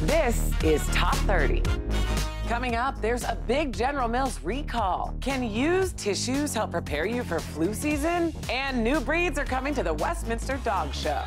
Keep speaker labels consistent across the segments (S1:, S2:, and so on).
S1: This is Top 30. Coming up, there's a big General Mills recall. Can used tissues help prepare you for flu season? And new breeds are coming to the Westminster Dog Show.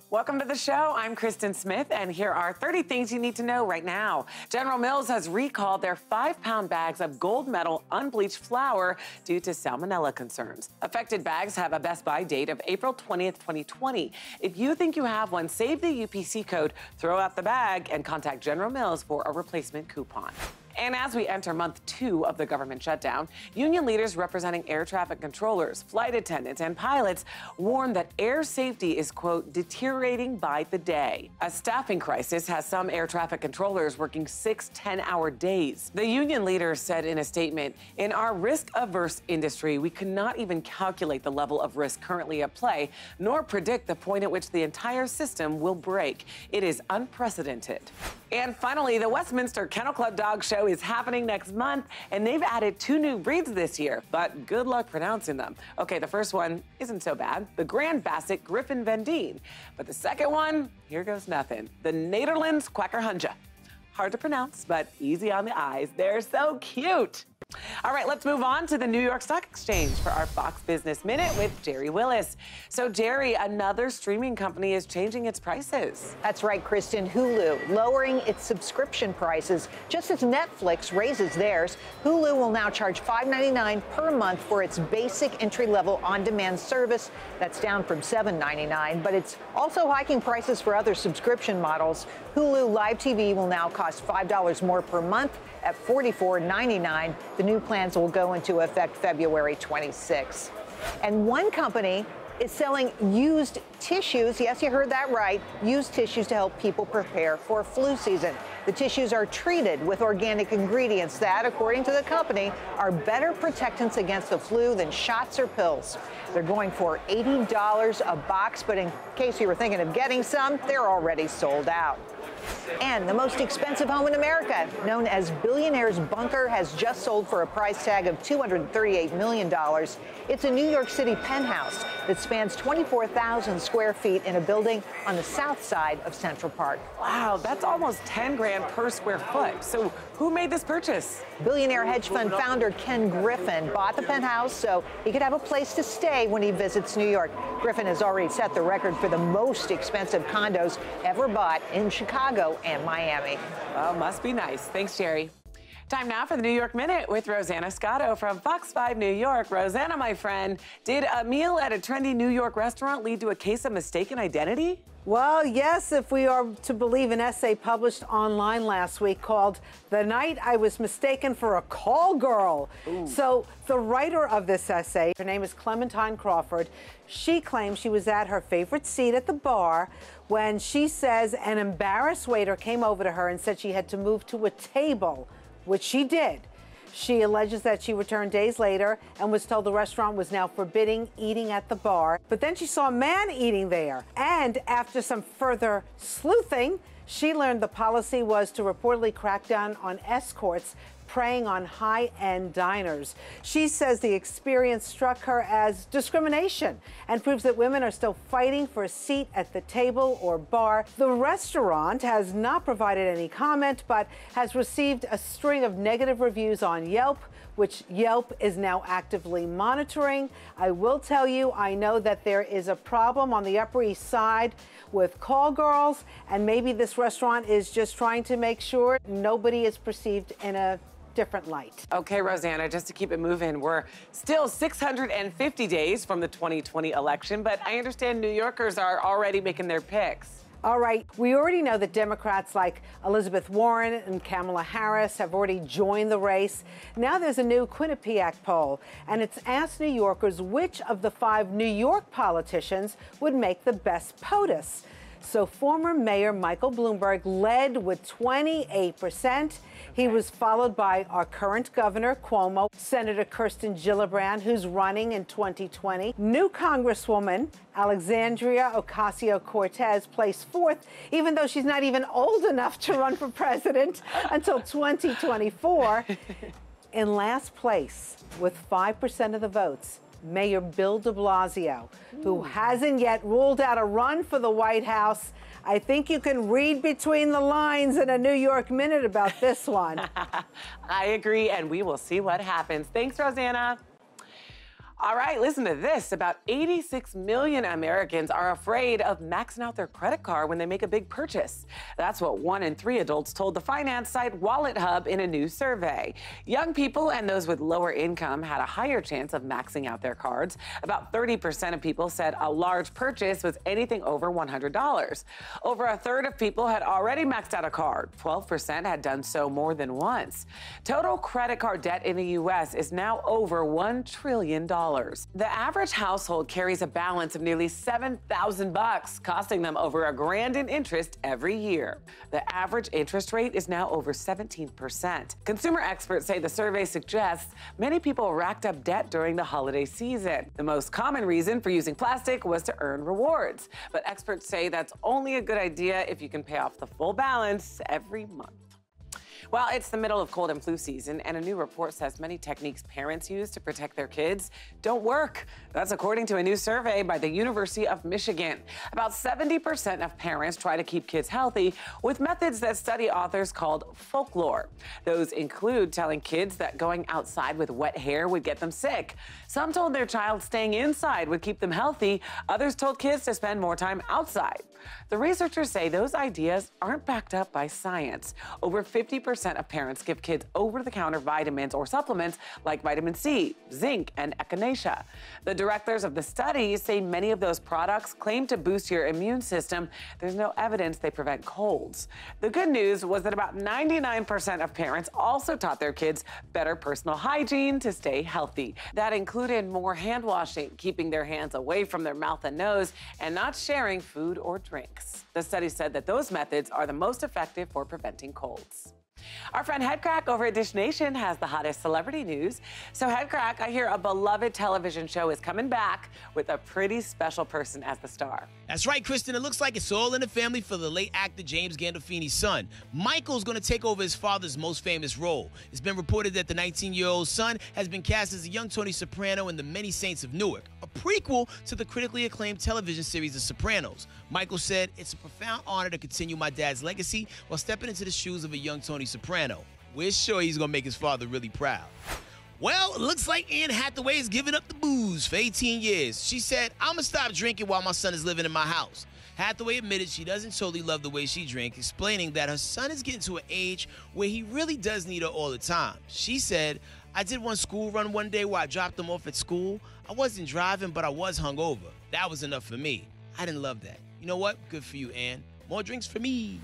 S1: Welcome to the show. I'm Kristin Smith, and here are 30 things you need to know right now. General Mills has recalled their 5-pound bags of gold medal unbleached flour due to salmonella concerns. Affected bags have a best buy date of April 20th, 2020. If you think you have one, save the UPC code, throw out the bag, and contact General Mills for a replacement coupon. And as we enter month 2 of the government shutdown, union leaders representing air traffic controllers, flight attendants, and pilots warn that air safety is, quote, deteriorating by the day. A staffing crisis has some air traffic controllers working 6 10-hour days. The union leaders said in a statement, "In our risk-averse industry, we cannot even calculate the level of risk currently at play, nor predict the point at which the entire system will break. It is unprecedented." And finally, the Westminster Kennel Club Dog Show is happening next month, and they've added 2 new breeds this year, but good luck pronouncing them. Okay, the first one isn't so bad, the Grand Basset Griffin Vendine. But the second one, here goes nothing, the Nederlands Quackerhunja. Hard to pronounce, but easy on the eyes. They're so cute. All right, let's move on to the New York Stock Exchange for our Fox Business Minute with Jerry Willis. So, Jerry, another streaming company is changing its prices.
S2: That's right, Kristin. Hulu lowering its subscription prices. Just as Netflix raises theirs, Hulu will now charge $5.99 per month for its basic entry-level on-demand service. That's down from $7.99, but it's also hiking prices for other subscription models. Hulu Live TV will now cost $5 more per month at $44.99. The new plans will go into effect February 26. And one company is selling used tissues. Yes, you heard that right. Used tissues to help people prepare for flu season. The tissues are treated with organic ingredients that, according to the company, are better protectants against the flu than shots or pills. They're going for $80 a box, but in case you were thinking of getting some, they're already sold out. And the most expensive home in America, known as Billionaire's Bunker, has just sold for a price tag of $238 million. It's a New York City penthouse that spans 24,000 square feet in a building on the south side of Central Park.
S1: Wow, that's almost 10 grand per square foot. So who made this purchase?
S2: Billionaire hedge fund founder Ken Griffin bought the penthouse so he could have a place to stay when he visits New York. Griffin has already set the record for the most expensive condos ever bought in Chicago and Miami.
S1: Well, must be nice. Thanks, Jerry. Time now for the New York Minute with Rosanna Scotto from Fox 5 New York. Rosanna, my friend, did a meal at a trendy New York restaurant lead to a case of mistaken identity?
S3: Well, yes, if we are to believe an essay published online last week called "The Night I Was Mistaken for a Call Girl." Ooh. So the writer of this essay, her name is Clementine Crawford, she claims she was at her favorite seat at the bar when she says an embarrassed waiter came over to her and said she had to move to a table, which she did. She alleges that she returned days later and was told the restaurant was now forbidding eating at the bar. But then she saw a man eating there. And after some further sleuthing, she learned the policy was to reportedly crack down on escorts preying on high-end diners. She says the experience struck her as discrimination and proves that women are still fighting for a seat at the table or bar. The restaurant has not provided any comment, but has received a string of negative reviews on Yelp, which Yelp is now actively monitoring. I will tell you, I know that there is a problem on the Upper East Side with call girls, and maybe this restaurant is just trying to make sure nobody is perceived in a different light.
S1: Okay, Rosanna, just to keep it moving, we're still 650 days from the 2020 election, but I understand New Yorkers are already making their picks.
S3: All right, we already know that Democrats like Elizabeth Warren and Kamala Harris have already joined the race. Now there's a new Quinnipiac poll, and it's asked New Yorkers which of the 5 New York politicians would make the best POTUS. So former Mayor Michael Bloomberg led with 28%. He was followed by our current governor, Cuomo, Senator Kirsten Gillibrand, who's running in 2020. New Congresswoman Alexandria Ocasio-Cortez placed 4th, even though she's not even old enough to run for president until 2024. In last place, with 5% of the votes, Mayor Bill de Blasio, who hasn't yet ruled out a run for the White House. I think you can read between the lines in a New York Minute about this one.
S1: I agree, and we will see what happens. Thanks, Rosanna. All right, listen to this. About 86 million Americans are afraid of maxing out their credit card when they make a big purchase. That's what 1 in 3 adults told the finance site Wallet Hub in a new survey. Young people and those with lower income had a higher chance of maxing out their cards. About 30% of people said a large purchase was anything over $100. Over a third of people had already maxed out a card. 12% had done so more than once. Total credit card debt in the U.S. is now over $1 trillion. The average household carries a balance of nearly $7,000, costing them over $1,000 in interest every year. The average interest rate is now over 17%. Consumer experts say the survey suggests many people racked up debt during the holiday season. The most common reason for using plastic was to earn rewards, but experts say that's only a good idea if you can pay off the full balance every month. Well, it's the middle of cold and flu season, and a new report says many techniques parents use to protect their kids don't work. That's according to a new survey by the University of Michigan. About 70% of parents try to keep kids healthy with methods that study authors called folklore. Those include telling kids that going outside with wet hair would get them sick. Some told their child staying inside would keep them healthy. Others told kids to spend more time outside. The researchers say those ideas aren't backed up by science. Over 50% of parents give kids over-the-counter vitamins or supplements like vitamin C, zinc, and echinacea. The directors of the study say many of those products claim to boost your immune system. There's no evidence they prevent colds. The good news was that about 99% of parents also taught their kids better personal hygiene to stay healthy. That included more hand washing, keeping their hands away from their mouth and nose, and not sharing food or drinks. The study said that those methods are the most effective for preventing colds. Our friend Headcrack over at Dish Nation has the hottest celebrity news. So Headcrack, I hear a beloved television show is coming back with a pretty special person as the star.
S4: That's right, Kristin. It looks like it's all in the family for the late actor James Gandolfini's son. Michael's going to take over his father's most famous role. It's been reported that the 19-year-old son has been cast as a young Tony Soprano in The Many Saints of Newark, a prequel to the critically acclaimed television series The Sopranos. Michael said, "It's a profound honor to continue my dad's legacy while stepping into the shoes of a young Tony Soprano. We're sure he's going to make his father really proud." Well, it looks like Anne Hathaway is giving up the booze for 18 years. She said, "I'm going to stop drinking while my son is living in my house." Hathaway admitted she doesn't totally love the way she drinks, explaining that her son is getting to an age where he really does need her all the time. She said, "I did one school run one day where I dropped him off at school. I wasn't driving, but I was hungover. That was enough for me. I didn't love that. You know what? Good for you, Anne. More drinks for me."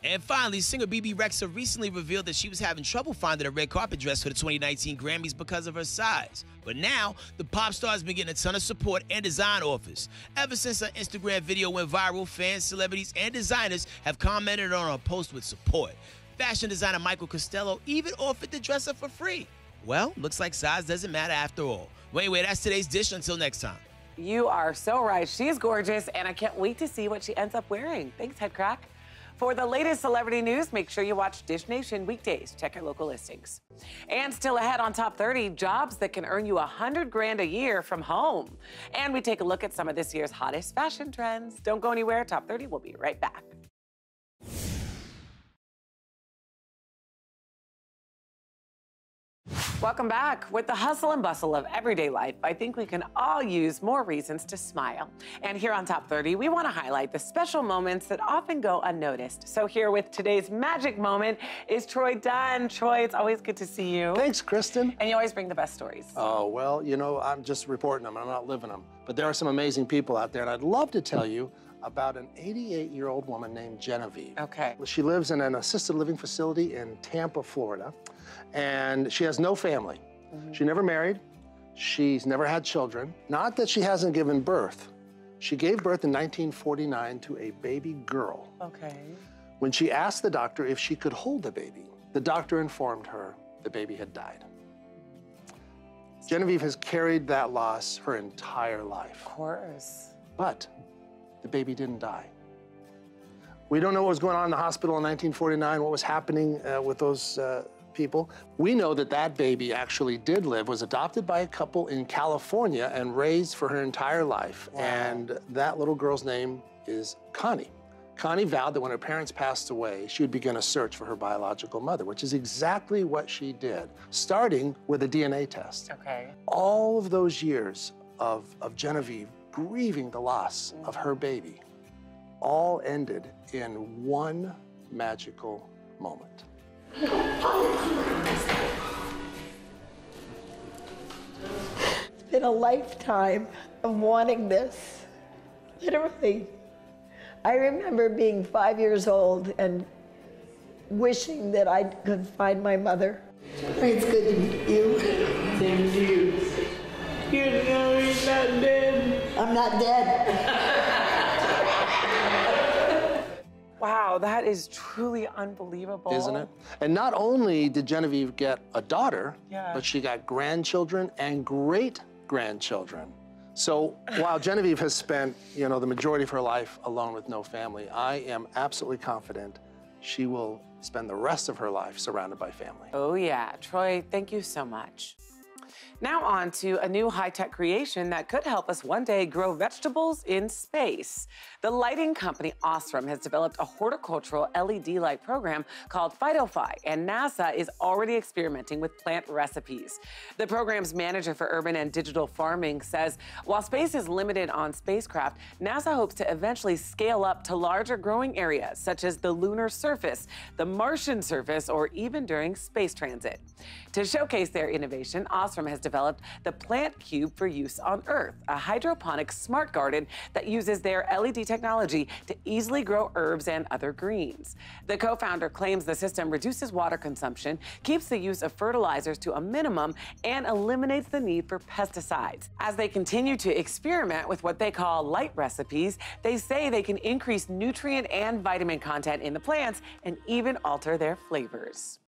S4: And finally, singer BB Rexha recently revealed that she was having trouble finding a red carpet dress for the 2019 Grammys because of her size. But now, the pop star has been getting a ton of support and design offers. Ever since her Instagram video went viral, fans, celebrities, and designers have commented on her post with support. Fashion designer Michael Costello even offered to dress her for free. Well, looks like size doesn't matter after all. Well, anyway, that's today's dish. Until next time.
S1: You are so right. She's gorgeous, and I can't wait to see what she ends up wearing. Thanks, Headcrack. For the latest celebrity news, make sure you watch Dish Nation weekdays. Check your local listings. And still ahead on Top 30, jobs that can earn you $100 grand a year from home. And we take a look at some of this year's hottest fashion trends. Don't go anywhere. Top 30 will be right back. Welcome back. With the hustle and bustle of everyday life, I think we can all use more reasons to smile. And here on Top 30, we want to highlight the special moments that often go unnoticed. So here with today's magic moment is Troy Dunn. Troy, it's always good to see you.
S5: Thanks, Kristin.
S1: And you always bring the best stories.
S5: Oh, well, you know, I'm just reporting them. I'm not living them. But there are some amazing people out there, and I'd love to tell you about an 88-year-old woman named Genevieve.
S1: Okay.
S5: She lives in an assisted living facility in Tampa, Florida, and she has no family. She never married. She's never had children. Not that she hasn't given birth. She gave birth in 1949 to a baby girl.
S1: Okay.
S5: When she asked the doctor if she could hold the baby, the doctor informed her the baby had died. Genevieve has carried that loss her entire life.
S1: Of course.
S5: But the baby didn't die. We don't know what was going on in the hospital in 1949, what was happening with those people. We know that that baby actually did live, was adopted by a couple in California and raised for her entire life.
S1: Wow.
S5: And that little girl's name is Connie. Connie vowed that when her parents passed away, she would begin a search for her biological mother, which is exactly what she did, starting with a DNA test.
S1: Okay.
S5: All of those years of Genevieve grieving the loss of her baby all ended in one magical moment.
S6: It's been a lifetime of wanting this, literally. I remember being 5 years old and wishing that I could find my mother. It's good to meet you.
S7: Same to you. You know he's not dead.
S6: I'm not dead.
S1: Wow, that is truly unbelievable.
S5: Isn't it? And not only did Genevieve get a daughter,
S1: Yeah.
S5: but she got grandchildren and great-grandchildren. So while Genevieve has spent, the majority of her life alone with no family, I am absolutely confident she will spend the rest of her life surrounded by family.
S1: Oh yeah, Troy, thank you so much. Now on to a new high-tech creation that could help us one day grow vegetables in space. The lighting company Osram has developed a horticultural LED light program called Phytophy, and NASA is already experimenting with plant recipes. The program's manager for urban and digital farming says, while space is limited on spacecraft, NASA hopes to eventually scale up to larger growing areas, such as the lunar surface, the Martian surface, or even during space transit. To showcase their innovation, Osram has developed the Plant Cube for use on Earth, a hydroponic smart garden that uses their LED technology to easily grow herbs and other greens. The co-founder claims the system reduces water consumption, keeps the use of fertilizers to a minimum, and eliminates the need for pesticides. As they continue to experiment with what they call light recipes, they say they can increase nutrient and vitamin content in the plants and even alter their flavors.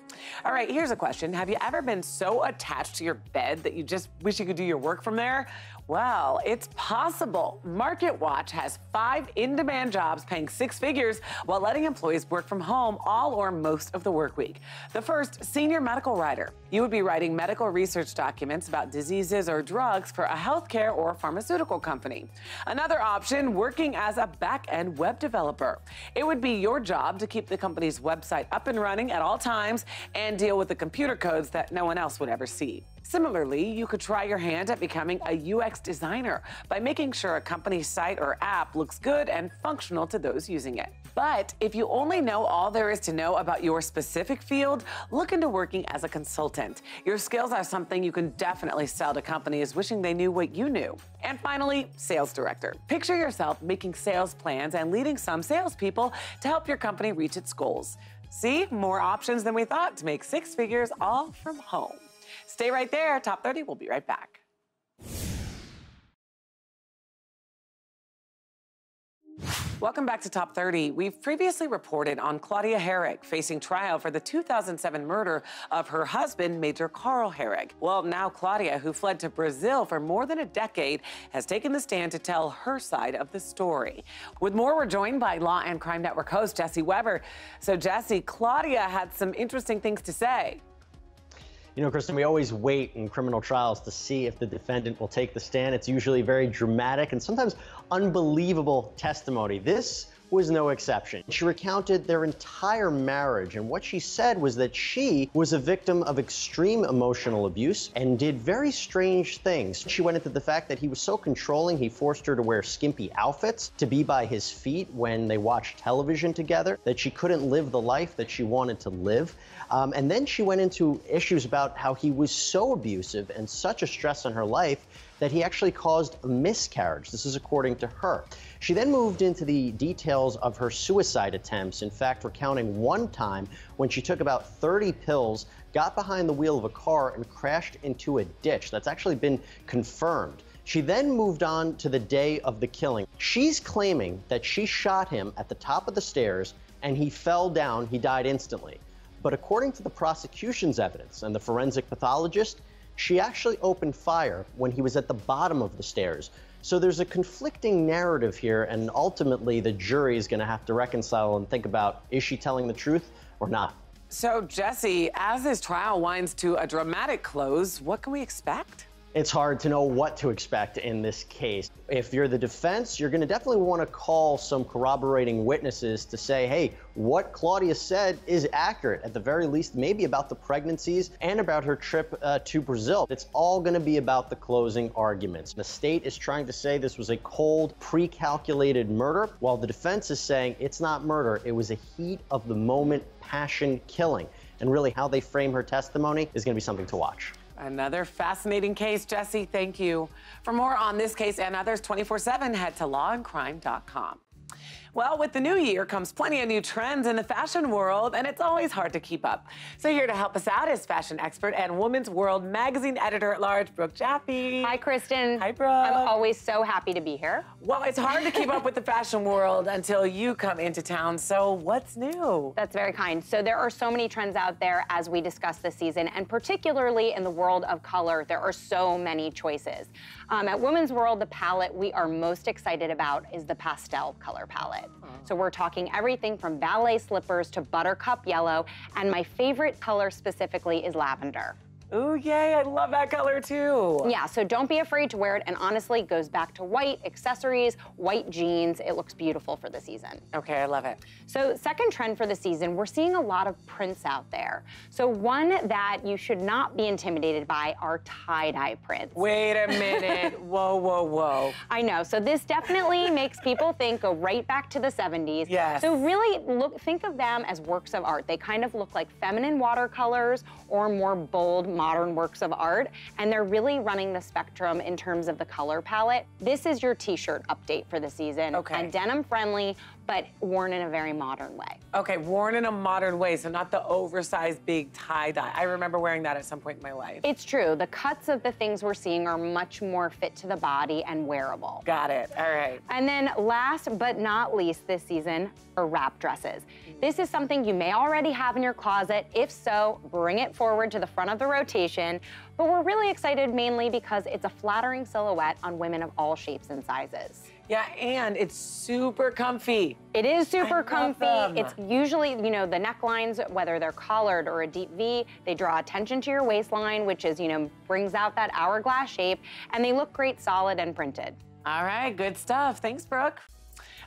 S1: All right, here's a question. Have you ever been so attached to your bed that you just wish you could do your work from there? Well, it's possible. MarketWatch has 5 in-demand jobs paying 6 figures while letting employees work from home all or most of the work week. The first, senior medical writer. You would be writing medical research documents about diseases or drugs for a healthcare or pharmaceutical company. Another option, working as a back-end web developer. It would be your job to keep the company's website up and running at all times and deal with the computer codes that no one else would ever see. Similarly, you could try your hand at becoming a UX designer by making sure a company's site or app looks good and functional to those using it. But if you only know all there is to know about your specific field, look into working as a consultant. Your skills are something you can definitely sell to companies wishing they knew what you knew. And finally, sales director. Picture yourself making sales plans and leading some salespeople to help your company reach its goals. See, more options than we thought to make 6 figures all from home. Stay right there. Top 30, we'll be right back. Welcome back to Top 30. We've previously reported on Claudia Herrig facing trial for the 2007 murder of her husband, Major Carl Herrig. Well, now Claudia, who fled to Brazil for more than a decade, has taken the stand to tell her side of the story. With more, we're joined by Law and Crime Network host Jesse Weber. So, Jesse, Claudia had some interesting things to say.
S8: You know, Kristin, we always wait in criminal trials to see if the defendant will take the stand. It's usually very dramatic and sometimes unbelievable testimony. This was no exception. She recounted their entire marriage, and what she said was that she was a victim of extreme emotional abuse and did very strange things. She went into the fact that he was so controlling, he forced her to wear skimpy outfits, to be by his feet when they watched television together, that she couldn't live the life that she wanted to live. And then she went into issues about how he was so abusive and such a stress on her life that he actually caused a miscarriage. This is according to her. She then moved into the details of her suicide attempts, in fact, recounting one time when she took about 30 pills, got behind the wheel of a car, and crashed into a ditch. That's actually been confirmed. She then moved on to the day of the killing. She's claiming that she shot him at the top of the stairs and he fell down, he died instantly. But according to the prosecution's evidence and the forensic pathologist, she actually opened fire when he was at the bottom of the stairs. So there's a conflicting narrative here, and ultimately the jury is going to have to reconcile and think about, is she telling the truth or not?
S1: So, Jesse, as this trial winds to a dramatic close, what can we expect?
S8: It's hard to know what to expect in this case. If you're the defense, you're going to definitely want to call some corroborating witnesses to say, hey, what Claudia said is accurate, at the very least, maybe about the pregnancies and about her trip to Brazil. It's all going to be about the closing arguments. The state is trying to say this was a cold, pre-calculated murder, while the defense is saying it's not murder, it was a heat of the moment passion killing. And really how they frame her testimony is going to be something to watch.
S1: Another fascinating case, Jesse. Thank you. For more on this case and others 24/7, head to lawandcrime.com. Well, with the new year comes plenty of new trends in the fashion world, and it's always hard to keep up. So here to help us out is fashion expert and Women's World magazine editor-at-large, Brooke Jaffe.
S9: Hi, Kristen.
S1: Hi, Brooke.
S9: I'm always so happy to be here.
S1: Well, it's hard to keep up with the fashion world until you come into town, so what's new?
S9: That's very kind. So there are so many trends out there as we discuss this season, and particularly in the world of color, there are so many choices. At Women's World, the palette we are most excited about is the pastel color palette. So we're talking everything from ballet slippers to buttercup yellow, and my favorite color specifically is lavender.
S1: Ooh, yay, I love that color too.
S9: Yeah, so don't be afraid to wear it, and honestly, it goes back to white accessories, white jeans. It looks beautiful for the season.
S1: Okay, I love it.
S9: So second trend for the season, we're seeing a lot of prints out there. So one that you should not be intimidated by are tie-dye prints.
S1: Wait a minute, whoa, whoa, whoa.
S9: I know, so this definitely makes people go right back to the 70s.
S1: Yes.
S9: So really think of them as works of art. They kind of look like feminine watercolors or more bold, modern works of art, and they're really running the spectrum in terms of the color palette. This is your t-shirt update for the season.
S1: Okay.
S9: And denim friendly, but worn in a very modern way.
S1: Okay, worn in a modern way, so not the oversized big tie-dye. I remember wearing that at some point in my life.
S9: It's true. The cuts of the things we're seeing are much more fit to the body and wearable.
S1: Got it, all right.
S9: And then last but not least this season are wrap dresses. This is something you may already have in your closet. If so, bring it forward to the front of the rotation. But we're really excited mainly because it's a flattering silhouette on women of all shapes and sizes.
S1: Yeah, and it's super comfy.
S9: It is super comfy.
S1: them.
S9: It's usually, you know, the necklines, whether they're collared or a deep V, they draw attention to your waistline, which is, you know, brings out that hourglass shape, and they look great solid and printed.
S1: All right, good stuff. Thanks, Brooke.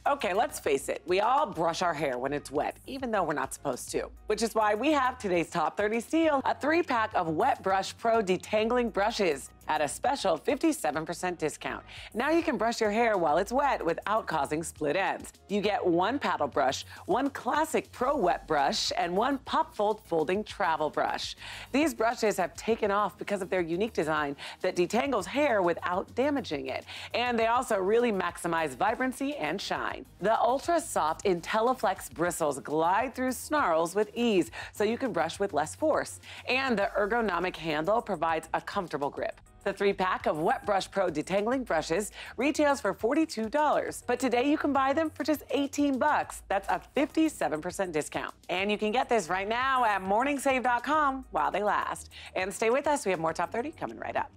S1: Okay, let's face it, we all brush our hair when it's wet, even though we're not supposed to, which is why we have today's Top 30 steal, a 3-pack of Wet Brush Pro detangling brushes at a special 57% discount. Now you can brush your hair while it's wet without causing split ends. You get 1 paddle brush, 1 classic Pro Wet Brush, and 1 Pop Fold folding travel brush. These brushes have taken off because of their unique design that detangles hair without damaging it. And they also really maximize vibrancy and shine. The ultra-soft IntelliFlex bristles glide through snarls with ease, so you can brush with less force. And the ergonomic handle provides a comfortable grip. The 3-pack of Wet Brush Pro detangling brushes retails for $42, but today you can buy them for just $18. That's a 57% discount. And you can get this right now at morningsave.com while they last. And stay with us, we have more Top 30 coming right up.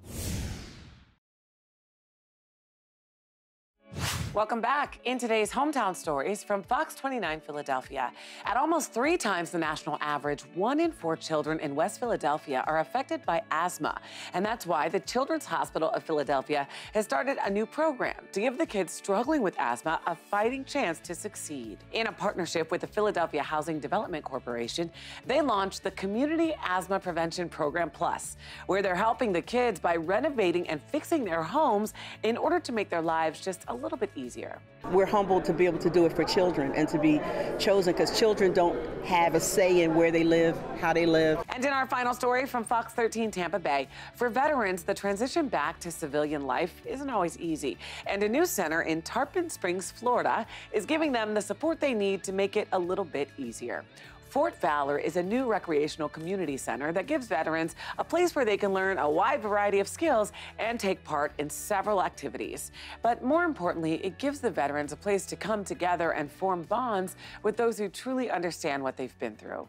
S1: Welcome back. In today's Hometown Stories from Fox 29 Philadelphia. At almost 3 times the national average, 1 in 4 children in West Philadelphia are affected by asthma. And that's why the Children's Hospital of Philadelphia has started a new program to give the kids struggling with asthma a fighting chance to succeed. In a partnership with the Philadelphia Housing Development Corporation, they launched the Community Asthma Prevention Program Plus, where they're helping the kids by renovating and fixing their homes in order to make their lives just a little bit easier.
S10: We're humbled to be able to do it for children and to be chosen, because children don't have a say in where they live, how they live.
S1: And in our final story from Fox 13 Tampa Bay, for veterans, the transition back to civilian life isn't always easy. And a new center in Tarpon Springs, Florida, is giving them the support they need to make it a little bit easier. Fort Valor is a new recreational community center that gives veterans a place where they can learn a wide variety of skills and take part in several activities. But more importantly, it gives the veterans a place to come together and form bonds with those who truly understand what they've been through.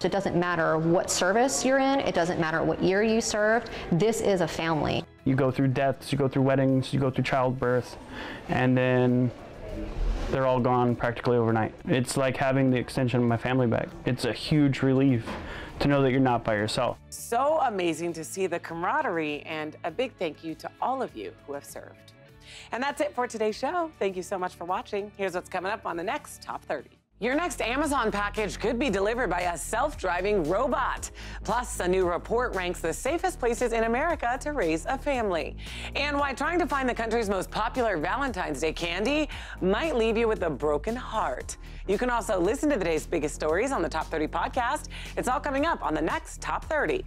S11: It doesn't matter what service you're in, it doesn't matter what year you served, this is a family.
S12: You go through deaths, you go through weddings, you go through childbirth, and then they're all gone practically overnight. It's like having the extension of my family back. It's a huge relief to know that you're not by yourself.
S1: So amazing to see the camaraderie, and a big thank you to all of you who have served. And that's it for today's show. Thank you so much for watching. Here's what's coming up on the next Top 30. Your next Amazon package could be delivered by a self-driving robot. Plus, a new report ranks the safest places in America to raise a family. And why trying to find the country's most popular Valentine's Day candy might leave you with a broken heart. You can also listen to the day's biggest stories on the Top 30 podcast. It's all coming up on the next Top 30.